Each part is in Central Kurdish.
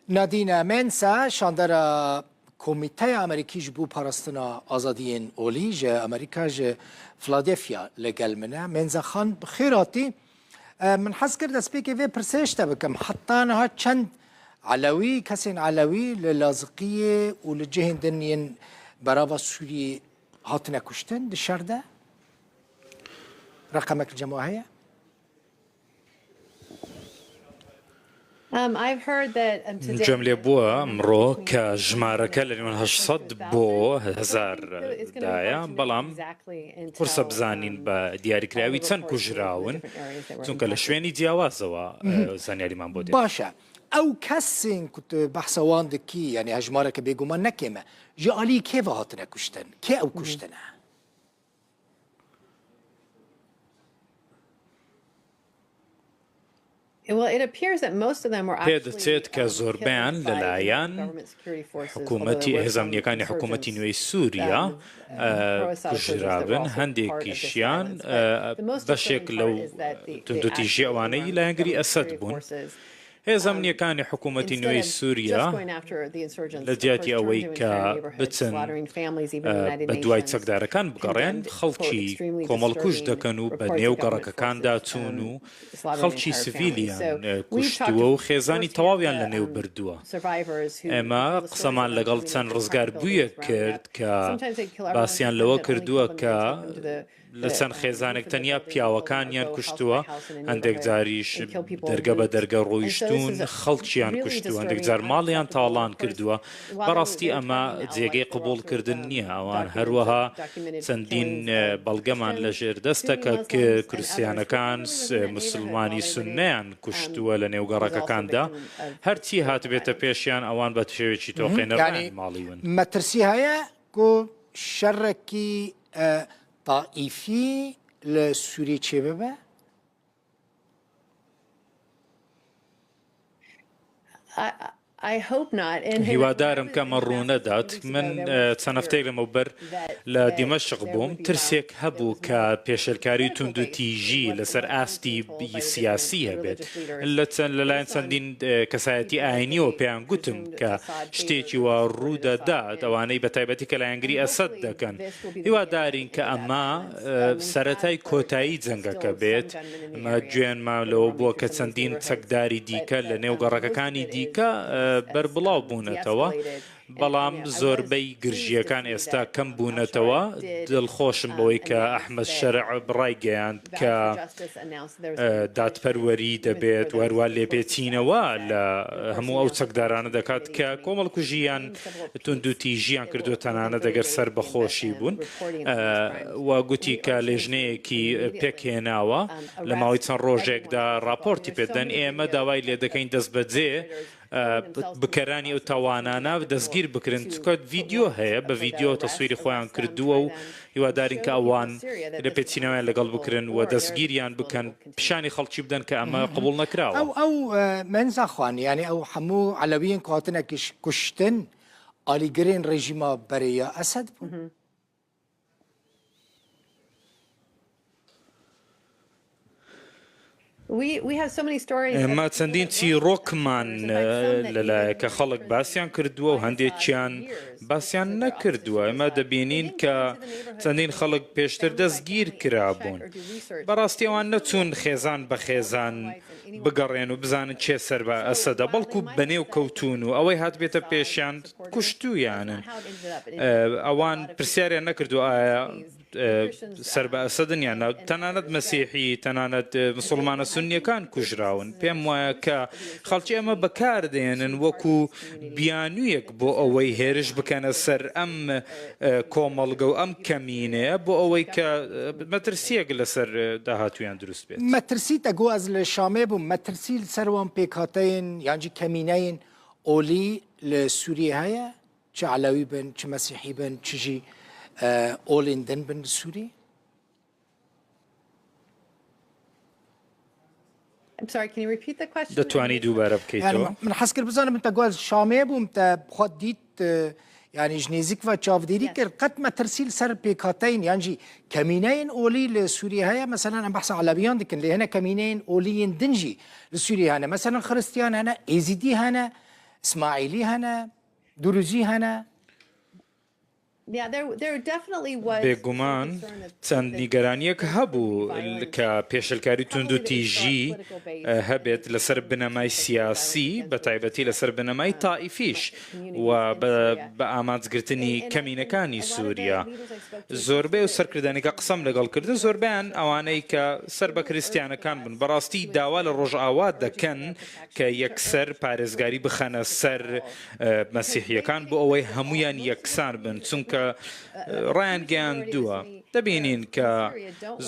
نادین منسا شاندر کمیته امریکی جبو پارستنا آزادین اولی جه امریکا جه فلادلفیا لگل منه منزا خان بخیراتی من حس کرد از پیک وی پرسشت بکم حتی نها چند علوی کسین علوی للازقیه و لجهن دنین براوا سوری هاتنا کشتن دشارده رقمك الجماعية جمله بوا امرو كجماركه لنون هشصد بو هزار دايا بلام فرصة بزانين بدياري كراوي تسن كجراون تونك لشويني دياوازوا زانيالي من بودي باشا او كسين كنت بحث واندكي يعني هجمارك بيقو ما نكيمة جالي كيف هاتنا كشتن كي او كشتنا پێدەچێت کە زۆربیان لەلایەن حکوومەتی هێزانامنیەکانی حکوومەتی نوێی سووریا کوژرابن هەندێکیشیان بەشێک لەو توندوتیژی ئەوانەی لایەنگری ئەسەد بوون هێزانامنیەکانی حکوومەتی نوێی سووریا لە جیاتی ئەوەی کە بچن بە دوای چەکدارەکان بگەڕێن خەڵکی کۆمەڵکوژ دەکەن و بە نێو گەڕەکەکاندا چوون و خەڵکی سڤیلیان کوشتووە و خێزانی تەواویان لە نێو بردووە ئێمە قسەمان لەگەڵ چەند ڕزگار بوویە کرد کە باسییان لەوە کردووە کە لە چەند خێزانێک تەنیا پیاوەکانیان کوشتووە هەندێک جاریش دەرگە بە دەرگە ڕۆیشتون خەڵکییان کوشتووە هەندێک جار ماڵیان تاڵان کردووە بەڕاستی ئەمە جێگەی قبولکردن نییە ئەوان هەروەها چەندین بەڵگەمان لە ژێر دەستەکە کورسیانەکان مسلمانی سوننیان کوشتووە لە نێوگەڕەکەکاندا هەرچی هاتبێتە پێشیان ئەوان بە شێوێکی تۆقێنەرانی ماڵیون مەترسی هەیە کو شەڕێکی طائفي لسوريا شبابه هیوادارم کە ئەمە ڕوونەدات من چەند هەفتەیەک لەمەوبەر لە دیمەشق بووم ترسێک هەبوو کە پێشەرکاری توندوتیژی لەسەر ئاستی سیاسی هەبێت لەلایەن چەندین کەسایەتی ئاینیەوە پێیان گوتم کە شتێکی وا ڕوودەدات ئەوانەی بە تایبەتی کە لایەنگری ئەسەد دەکەن هیوادارین کە ئەمە سەرەتای کۆتایی جەنگەکە بێت ئەمە گوێنمان لەوە بووە کە چەندین چەکداری دیکە لە نێو گەڕەکەکانی دیکە بربڵاو بوونەتەوە بەڵام زۆربەی گرژیەکان ئێستا کەم بوونەتەوە دڵخۆشم بەوەی کە ئەحمەد شەرع بڕای گەیاند کە دادپەروەری دەبێت وەروە لێپێچینەوە لە هەموو ئەو چەکدارانە دەکات کە کۆمەڵکوژیان توندوتیژیان کردو تەنانە دەگەر سەر بەخۆشی بوون وا گوتی کە لێژنەیەکی پێکهێناوە لە ماوەی چەند ڕۆژێکدا راپۆرتی پێدەن ئێمە داوای لێ دەکەین دەست بەجێ بکەرانی ئەو تاوانانە دەستگیر بکرن چکات ڤیددیۆ هەیە بە ڤیددیۆ تەسویری خۆیان کردووە و هیوادارین کە ئەوان لە پێچینەوەیان لەگەڵ بکرن و دەستگیریان بکەن پیشانی خەڵکی بدەن کە ئەمە قبول نەکراوە ئەو منزەخوان یعنی ئەو هەموو علەویین کاتنێکیش کوشتن ئالیگرین ڕێژیمە بەرەیە ئەسەد بوون ئێمە چەندین چیرۆکمان لەلایە کە خەڵک باسییان کردووە و هەندێکیان باسییان نەکردووە ئێمە دەبینین کە چەندین خەڵک پێشتر دەستگیر کرابوون بەڕاستی ئەوان نەچوون خێزان بە خێزان بگەڕێن و بزانن چێ سەر بە ئەسەدا بەڵکو بەنێو کەوتون و ئەوەی هات بێتە پێشیان کوشتویانن ئەوان پرسیاریان نەکردو ئایا سەر بە ئەسەدن یان تەنانەت مەسیحی تەنانەت مسلمانە سونیەکان کوژراون پێم وایە کە خەڵکی ئەمە بەکاردێنن وەکو بیانوویەک بۆ ئەوەی هێرش بکەنە سەر ئەم کۆمەڵگە و ئەم کەمینەیە بۆ ئەوەی کە مەترسیەک لەسەر داهاتویان دروست بێت مەترسی تەگو ئەز لە شامێ بوو مەترسی سەروان پێکهاتەین یانجی کەمینەین ئۆلی لە سووریە هەیە چ عەلەوی بن چ مەسیحی بن چژی ئۆڵێندن بن سووری دەتوانی دووبارە بکەیتەوە من حەز کرد بزانم تە گواز شامێ بووم تە بخواد دیت يعني جنيزيك وتشافديري كر قد ما ترسيل سر بيكاتين يعني كمينين أولي لسوريا هيا مثلا أنا بحث على بيان لكن اللي هنا كمينين أوليين دنجي لسوريا هنا مثلا خريستيان هنا إيزيدي هنا اسماعیلی هنه دروزی هنه بێگومان چەند نیگەرانیەک هەبوو کە پێشەلکاری تونند و تیژی هەبێت لەسەر بنەمای سیاسی بە تایبەتی لەسەر بنەمای تائیفیش و بە ئامانجگرتنی کەمینەکانی سووریا. زۆربەی و سەرکردانێکە قسەم لەگەڵ کردن زۆربیان ئەوانەی کە سەر بە کریسیانەکان بن بەڕاستی داوا لە ڕۆژئاوا دەکەن کە یەکسەر پارێزگاری بخەنە سەر مەسیحیەکان بۆ ئەوەی هەمویان یەکسان بن چونکە ڕایان گەیاندووە. دەبینین کە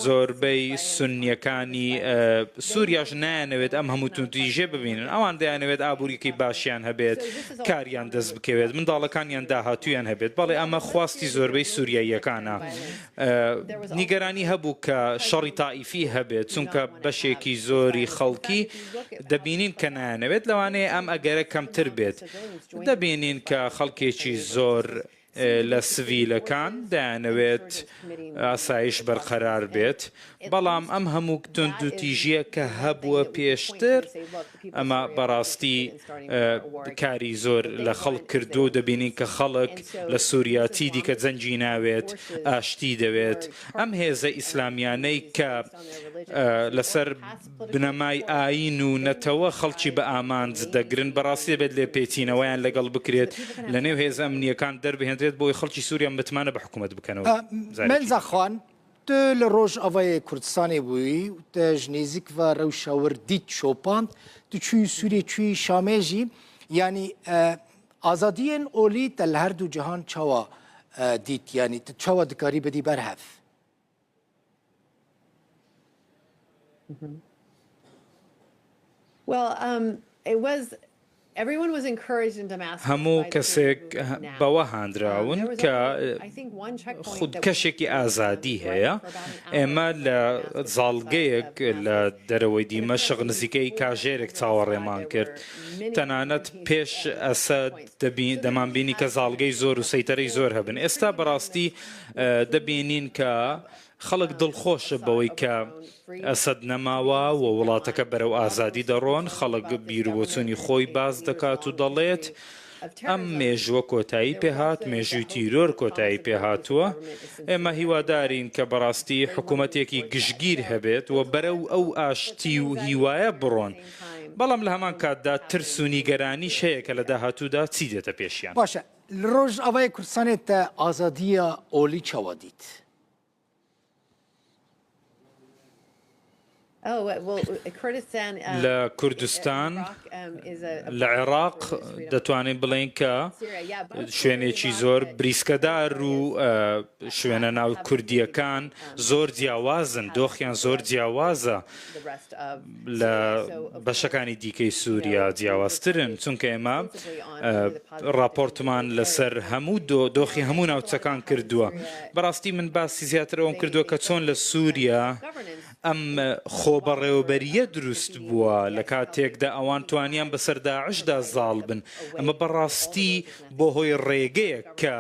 زۆربەی سونیەکانی سووریاش نایانەوێت ئەم هەموو توندیژێ ببینن، ئەوان دەیانەوێت ئابوووریەکەی باشیان هەبێت، کاریان دەست بکەوێت، منداڵەکانیان داهاتوویان هەبێت، بەڵێ ئەمە خواستی زۆربەی سووریاییەکانە. نیگەرانی هەبوو کە شەڕی تائیفی هەبێت چونکە بەشێکی زۆری خەڵکی دەبینین کە نایانەوێت لەوانەیە ئەم ئەگەرە کەمتر بێت. دەبینین کە خەڵکێکی زۆر لە سڤیلەکان دەیانەوێت ئاسایش بەرقەرار بێت، بەڵام ئەم هەموو تند و تیژیە کە هەبووە پێشتر ئەمە بەڕاستی کاری زۆر لە خەڵک کردو و دەبینین کە خەڵک لە سووریا دیکە جەنجی ناوێت، ئاشتی دەوێت. ئەم هێزە ئیسلامیانەی کە لەسەر بنەمای ئاین و نەتەوە خەڵکی بە ئامانج دەگرن بەڕاستی بێت لێ پێچینەوەیان لەگەڵ بکرێت لە نێو هێزە ئەمنیەکان دەربهێنرێت بۆی خەڵکی سووریا متمانە بە حکوومەت بکەنەوە. منزەخوان تو لە ڕۆژئاوای کوردستانی بووی و تەژ نێزیک و ڕەوشەور دیت شۆپاند تو چووی سووریە چووی شامێژی یعنی ئازادیên ئۆلی تە لە هەردوو جیهان چاوە دیت یعنی چاوە دکاری بەدی بەرهەف. هەموو کەسێک بەوە هاندراون کە خودکەشێکی ئازادی هەیە. ئێمە لە زاڵگەیەک لە دەرەوەی دیمەشق نزیکەی کاژێرێک چاوەڕێمان کرد. تەنانەت پێش ئەسەد دەمانبینی کە زاڵگەی زۆر و سەیتەرەی زۆر هەبن. ئێستا بەڕاستی دەبینین کە خەڵک دڵخۆشە بەوەی کە ئەسەد نەماوە و وڵاتەکە بەرەو ئازادی دەڕۆن، خەڵک بیربۆچوونی خۆی باز دەکات و دەڵێت ئەم مێژووە کۆتایی پێهات، مێژووی تیرۆر کۆتایی پێهاتووە. ئێمە هیوادارین کە بەڕاستی حکوومەتێکی گشتگیر هەبێت و بەرەو ئەو ئاشتی و هیوایە بڕۆن. بەڵام لە هەمان کاتدا ترس و نیگەرانیش هەیە کە لە داهاتوودا چی دێتە پێشیان. باشە ڕۆژئاوای کوردستانێتە ئازادیە ئۆلی چاوە دیت. لە کوردستان لە عێراق دەتوانین بڵێن کە شوێنێکی زۆر بریسکەدار و شوێنە ناو کوردیەکان زۆر جیاوازن، دۆخیان زۆر جیاوازە لە بەشەکانی دیکەی سووریا جیاوازترن چونکە ئێمە راپۆرتمان لەسەر هەموو دۆخی هەموو ناوچەکان کردووە. بەڕاستی من باسی زیاتر ئەوم کردووە کە چۆن لە سووریا ئەم خۆبەڕێوەبەریە دروست بووە لە کاتێکدا ئەوان توانیان بەسەر داعشدا زاڵ بن. ئەمە بەڕاستی بۆ هۆی ڕێگەیە کە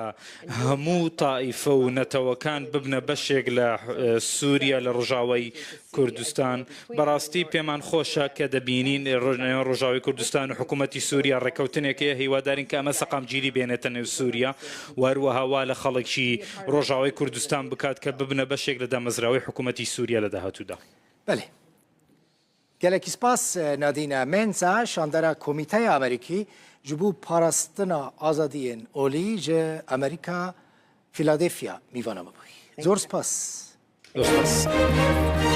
هەموو تائیفە و نەتەوەکان ببنە بەشێک لە سووریا لە ڕۆژاوای کوردستان. بەڕاستی پێمان خۆشە کە دەبینین ڕۆژاوی کوردستان و حکوومەتی سووریا ڕێکەوتنێکەیە هیوادارین کە ئەمە سەقامگیری بێنێتە نێو سووریا وهروەها لە خەڵکی ڕۆژاوی کوردستان بکات کە ببنە بەشێک لە دامەزراوەی حکوومەتی سووریا لە داهاتوودا. بله. گەلێکی سپاس نادینە مێنزە شاندەرە کۆمیتەی ئەمریکی ji bo parastina azadiyên olî ji Amerîka Filadelfya mîvana me bûye. Zor spas. Zor spas.